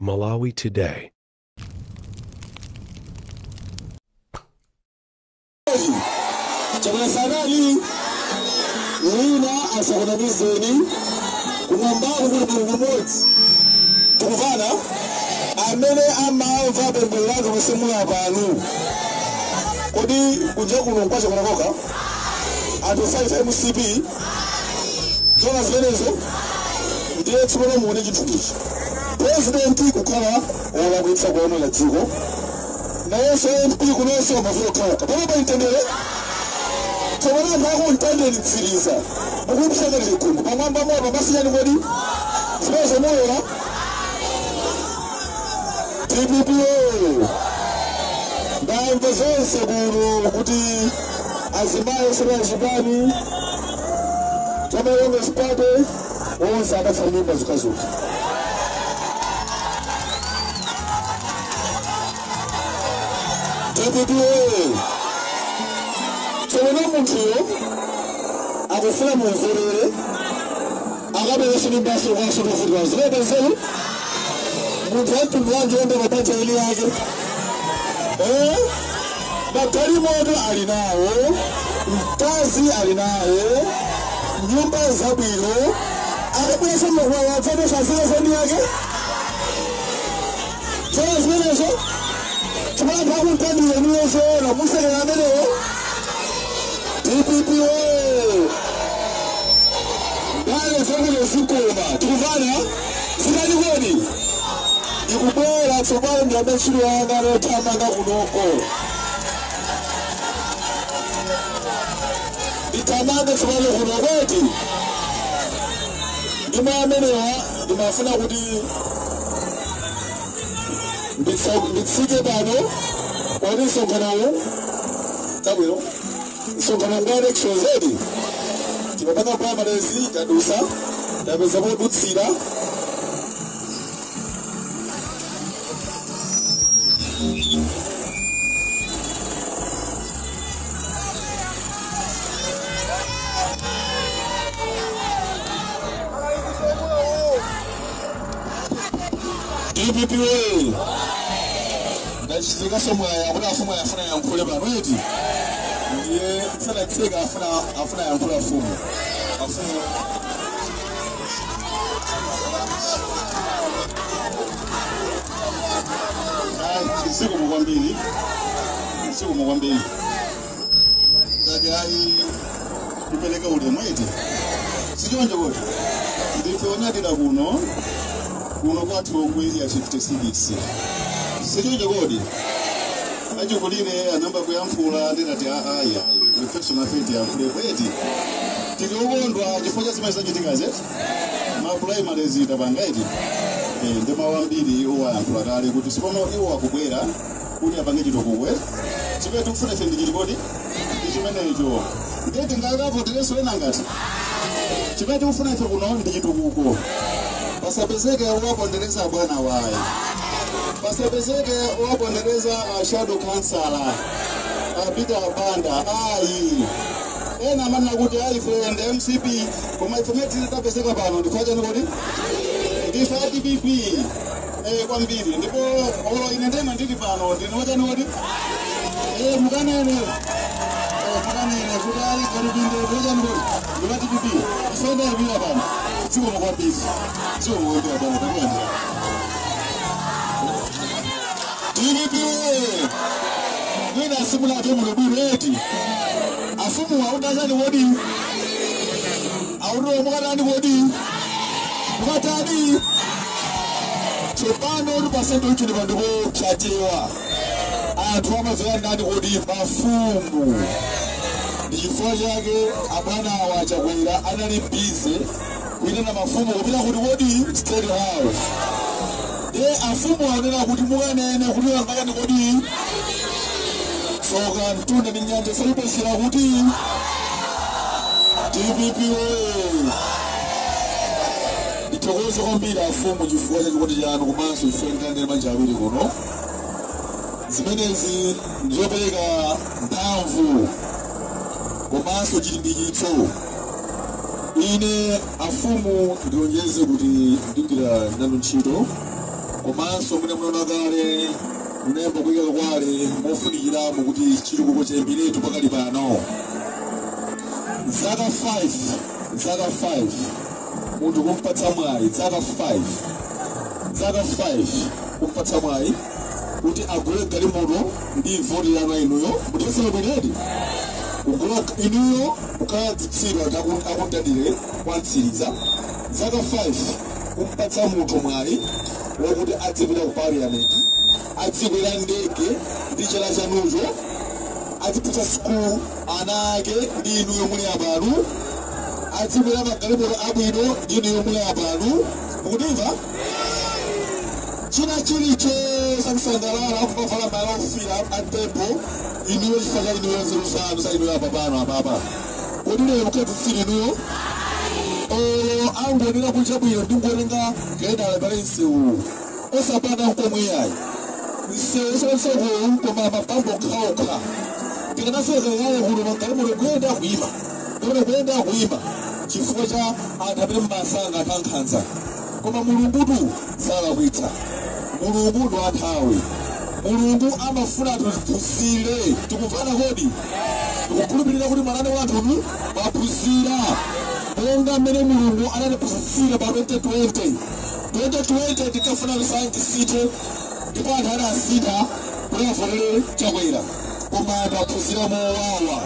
Malawi Today. Chakula sanali nina asakuna bizeni kumambao kuna mumoti tukuvana amene amava bembelanga masimu abantu kodi kunja kuno kwacha kunakoka atu 5 MCP zona zimenezo ndiye tsibona muone chitukuchi president kukhala wala kuitsa kwa la dziko na yeso MP kunoso mavuto kaka baba intendele tsibona ngako intendele tsiriza mukushaka likungu pamwamba mwa basi yani ngodi sibezo moyo TPPO ndambe zonse kuno kuti azimayo sura zibani kama yonge sipate onse abafanimba zukazuka TPPO tsona muntu akufuna muzerere akabe sinimba sura sura sura zebe zelu muntu wetu mwanzo ndo mapata ili yake Bakari modo alinawo mkazi alinaye nyumba za bwiro akapesa mwa wafanya shazile zeni yake sasa zimenezo tumana hapo ndani ya nuzo na musa ya mbele TPPO wale zangu zikoma tukuvana sikani goni ikubora tsobale ndabashiro yanga rotamanga kunoko itamanga tsobale kunokoti ndimamenewa ndimafuna kuti nditsike bano wani songanawo tabwino songana ngare kshozedi timapanga pamalezi tadusa ndapeza podutsira TPPO ndachizika somwa ya kuna afuma ya afuna ya mpule banweti ndiye sana tsega afuna ya mpule afumu afumu siku mwambili zake hai kupeleka ule mweti sijonje kote ndifeonyadila kuno kwatu okweli ya 56 sijonje kodi ajukulire anamba kuyamfula ndinati aya reflection afeti ya mfule kweti tiliogondwa chifocha simaisa chitikaze ma primary zita bangaiti ndema wambili owa yamfula kale kuti sipono iwo akubwera kuti apange chitokukwe chipetu kufuna fendi chilikodi ichimenecho ndeti ngakapo tilesolena ngati chipetu kufuna ife kuno ndi chitukuko pasapezeke wapondereza bwana wae pasapezeke wapondereza shadow councilor abita banda ai ena manna kuti ai friend MCP koma information tapezeka pano ndifacha nikodi ndifati BP kwambiri ndipo olo inendema ndili pano ndinocha nikodi mukanene kuti ali karibinde ndocha nikodi ndifati BP ifenda ibira pano sio mkwambiri sio mkwambiri pano takwenda TPPO mwina simula tomu lobireti afumu waudazani wodi audo mukatani wodi mukatani chopano uri pasento uchini panduko chachewa atu wamazira nani wodi mafumu ndichifua chake abwana wachakwera anali bize kuita na mafumu kupita kuti wodi state house afumu wanena kuti mukanene kuti wangakani kodi soka mtunda ni nyanja salipesira kuti TPPO itokozo kwambiri afumu chifukwa cha chikondi chanu komanso ifendane manjawiri kuno zimenezi ndizopereka mphamvu komanso chilimbikitso ine afumu ndionjeze kuti ndikira nanu ntchito komanso mwina munonagale munembo kuyika kwale mofunikiramo kuti chitukuko chembeletu pakali pano zaka 5 munthu kumpatsa mwayi zaka 5 kumpatsa mwayi kuti agule galimoto ndi voti yanu inuyo mutifesera bwineti kugula inuyo ukadzitsira akundadire kwantsiriza zaka 5 kumpatsa munthu mwayi wokuti adzipita ku parliament adzikwera ndege ndi chala chanucho adzipita school ana ake ndi inuyo muli apanu adzikwera magalimoto abwino ndi inuyo muli apanu mukutimva china chilicho sakusangalala kumavala mala ofira atempo inuyo chifukwa cha inuyo nzeru zanu za inuyo apapano apapa kodi lero mukadzitsira inuyo angonera kucha bwino ndingotenga gaidala pale msewu osapanda nkomweyayi msewu sosewu koma mapambo okhaokha tikanafika kale kuno magalimoto kuyenda kuima chifukwa cha anthu amene mmasanga atankhanza koma mulungutu salakwitsa mulungu ndo anthawi mulungu amafuna tiphunzire tikumvana kodi tikukhulupirira kuti mwana wa anthutu mwaphunzira monga mmene mulungu anatiphunzitsira pa 2020 tikafuna kusayintisite ndipo anthu anasintha kuti afonere chakwera koma anthu aphunzira mowawa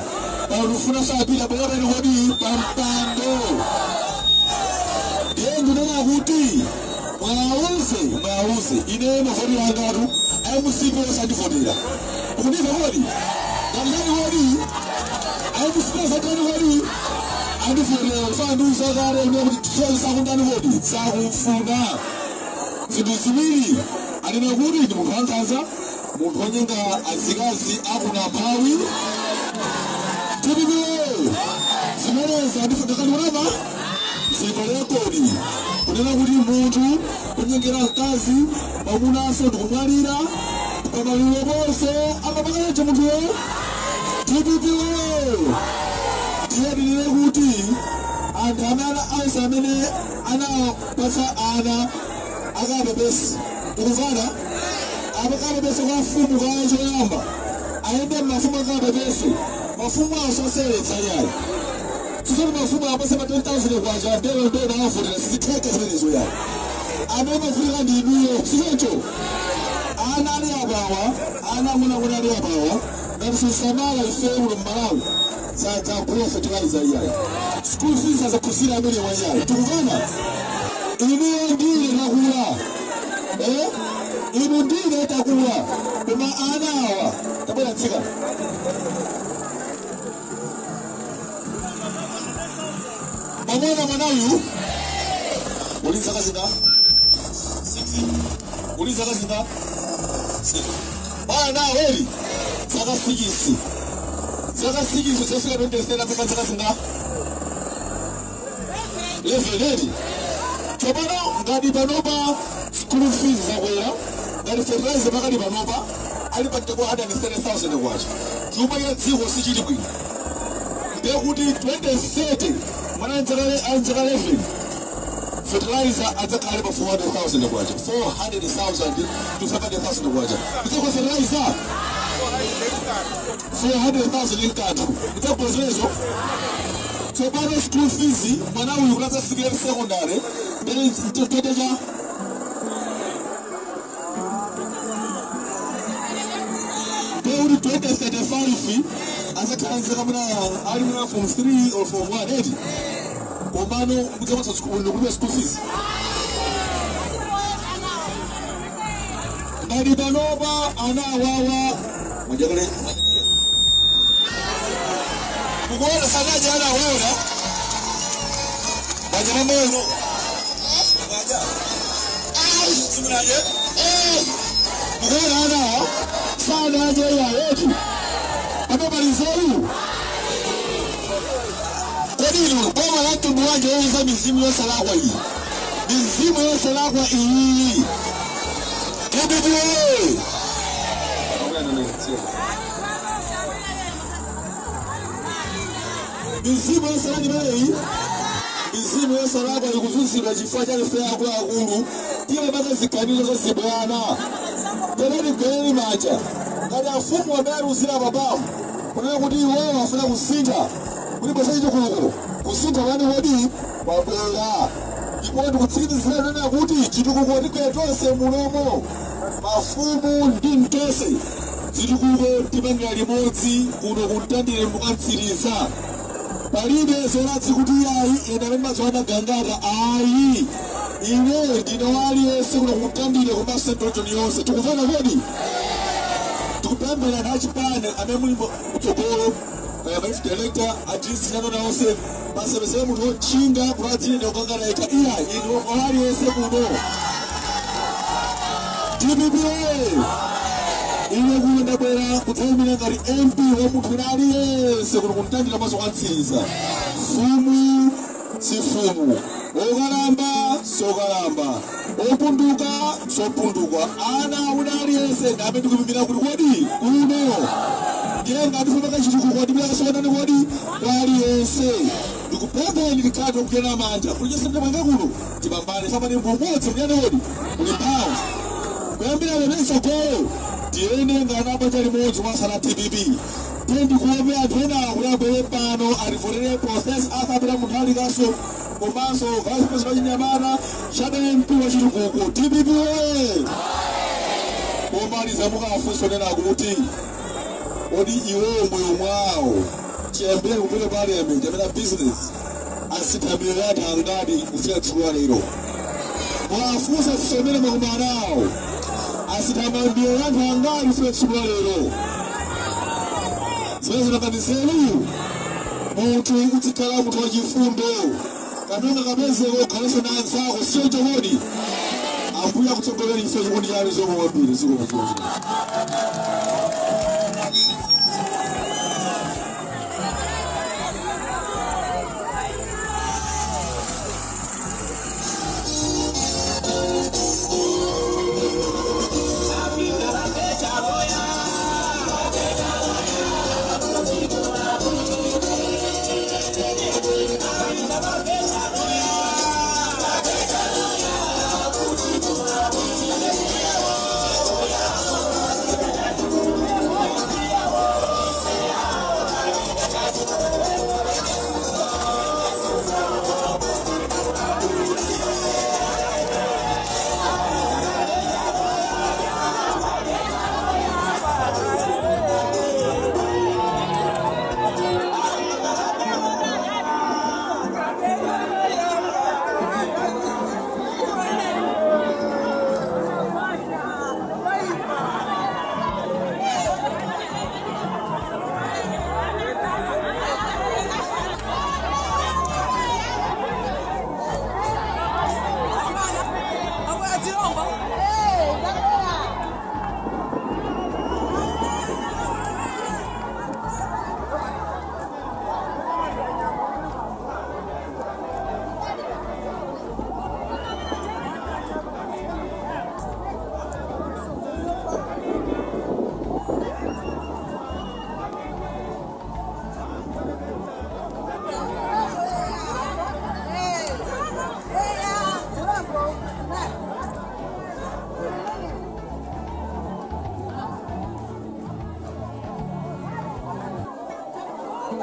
paulufuna sapita bwerapeni kodi pampando ndiye ndinena kuti mwauze ine mavoti angatu ayimusipe osandivotera ukundiva kodi ngandani kodi ayimusipe osandivotera kodi andivotera ufanduza kale kuti tisozi sakundani kodi sakufuna zinthu ziwiri anena kuti ndi munthu wankhanza munthu wonyenga azikazi akuna mphawi tipipiwe zimeneza ndifundakalikulama zikorekodi kunena kuti munthu kunyengera mkazi mamunaso ndikumwalira pamaliro ponse amapakaneje munthuyo tipipiwe tiyadilire kuti anthu onse amene anapatsa ana akapepesi tikuvana akapepesi kwa mfumu kwa choyamba ayende mmafumu akapepesi mafumu asoseretsa yayi sisoni mafumu apase ma 10,000 kwacha ndelo na afutira sizitheke zimenezo yayi amene mafunika ndi inuyo sichoncho ana ali apawa ana amuna ali apawa ngati sisamala ife uno m'Malawi za fertilizer yayi school fees azaphunzira amene wayayi tikuvana inuyo ndine takula inu ndine takula koma ana awa tabwera tsika Mwana mwanayu uliza kazi da 6 uliza kazi da 6 bwana weli zaka 6 sefika ndo tena kazi kazi da level tobano ngadi banoba school fees zakwera ngadi fertilizer bakali banoba ali patiko 130,000 kwacha chuma ya dziko sichili bwino ndekuti 2030 anzaka 11 fertilizer adzakale pa 400,000 kwacha 400,000 to 700,000 kwacha kutsakwa fertilizer 400,000 inkathu idzakubwezerezo tsopano school fees mwana uyu kuti adzafikire secondary ndene mtetecha ndekuti 2035 azakhalanzika muna ali muna form 3 or form 1 eti komano kudzapatsa kulibe school fees ngati panopa ana awawa mwajakale kukuona sanaje ana awawa mwajama moyo mwaja simunaje kukuona ana sanaje ya yetu Ababalizoru Kodilo boma la tumbu wanje weza mizimu yose lakwa hii mizimu yose lakwa hii Kebibiwe mizimu yose lakwa hii mizimu yose lakwa hii kuzuzi kwa jifua jale fea kula akulu ndiye bakazikanizo zosibwana tebali kweli manja kali afumu ameruzira babamu kunena kuti iwewe wafuna kusinta kuti bwesa chitukuko kusinta wani wodi wabwera ndipo ndikutsikitizira nena kuti chitukuko ndikwetose mulomo mafumu ndi mtose zitukuko timangira limodzi kuno kuntandire mukantsiriza palibe zolatsi kuti ayi ena amene mazowana gangata ayi ine ndine waliyese kuno kuntandire komanso ntonjoni yonse tikufana kodi tikupembera nachipane amene muli kutsogolo mayifu director adrisi nanona onse pasebesebe munthu wotchinga kuladzine ndikukanganaika iya ine waliyese kuno TPPA ine kuno ndabwera kudzayimira ngati MP wa munthu aliyese kuno kuntandira maso kantsiza fumu si fumu okalamba sokalamba opunduka sopundukwa ana una aliyese ndame ndikupimbira kuti kodi kuno ndiye ngati funa kachitukuko ndibira kasonani kodi aliyese ndikupempha ndikati okuyena manja kuti chese ndimwanga kuno tibambane famane mbumodzi mnyane kodi kuli mphawi kuyambira lemeso golo tiende nganaba chali modzi mwasana TPP tendi kuombe anthu ena akuyabwere pano ativotere process asapita munthu alikaso komanso vice president wachinyamata shadow MP wachitukuko TPP oye pomaliza mukafunso nena kuti odi iweyo moyo mwawo chiyambire kupita parliament amene business asithamire anthu angati kufika tsiku la lero mwafunsa tisomere makumanawo asitamambire anthu angati kufika tsiku la lero zimene zinakanizelu munthu ukutsikhala munthu wachifundo kanonga kapezeko khalenso na anzako siyo chokodi ambuya kutsogolera ife chikondi chanu zomwe kwambiri zikomazozo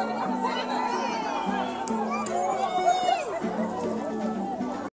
Thank you.